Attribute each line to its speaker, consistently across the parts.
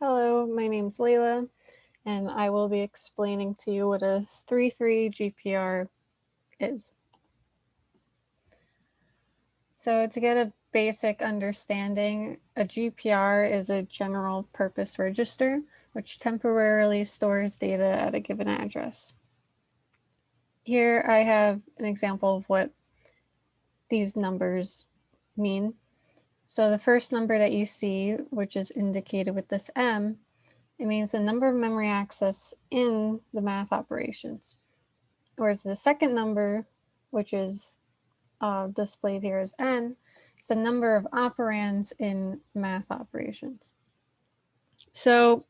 Speaker 1: Hello, my name's Layla, and I will be explaining to you what a 3-3 GPR is. So to get a basic understanding, a GPR is a general purpose register, which temporarily stores data at a given address. Here I have an example of what these numbers mean. So the first number that you see, which is indicated with this M, it means the number of memory access in the math operations. Whereas the second number, which is displayed here as n, it's the number of operands in math operations. So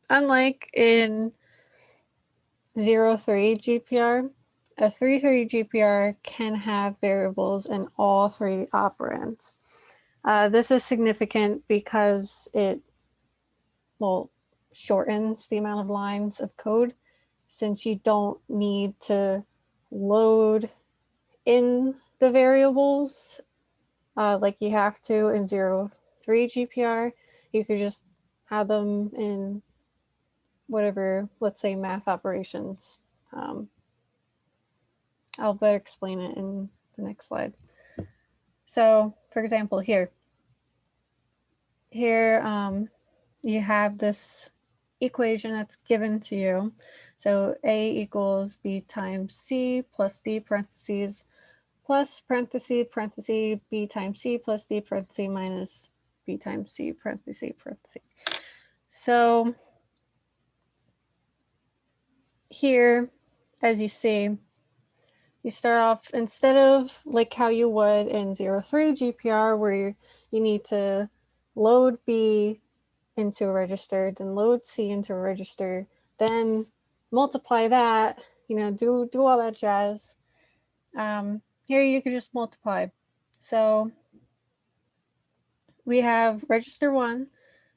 Speaker 1: unlike in 0-3 GPR, a 3-3 GPR can have variables in all three operands. This is significant because it shortens the amount of lines of code, since you don't need to load in the variables like you have to in 0-3 GPR. You could just have them in whatever, let's say, math operations. I'll better explain it in the next slide. So, for example, here you have this equation that's given to you. So A equals B times C plus D parentheses plus parentheses B times C plus D parentheses minus B times C parentheses. So here, as you see, you start off, instead of like how you would in 0-3 GPR, where you need to load B into a register, then load C into a register, then multiply that, do all that jazz. Here you could just multiply. So we have register 1,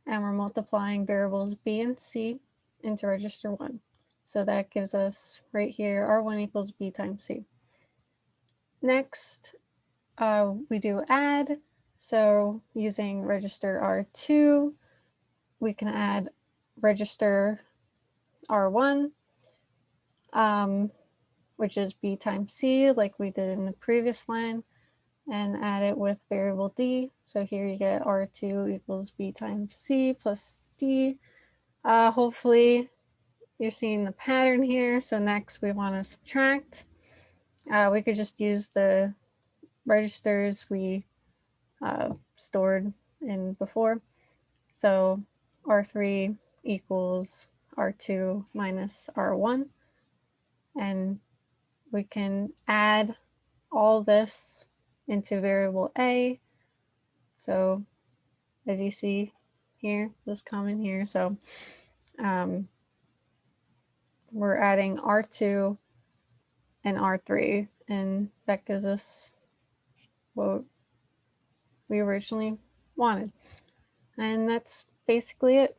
Speaker 1: and we're multiplying variables B and C into register 1. So that gives us right here R1 equals B times C. Next, we do add. So using register R2, we can add register R1, which is B times C, like we did in the previous line, and add it with variable D. So here you get R2 equals B times C plus D. Hopefully you're seeing the pattern here. So next we want to subtract. We could just use the registers we stored in before. So R3 equals R2 minus R1. And we can add all this into variable A. So as you see here, this comment here, so we're adding R2 and R3, and that gives us what we originally wanted. And that's basically it.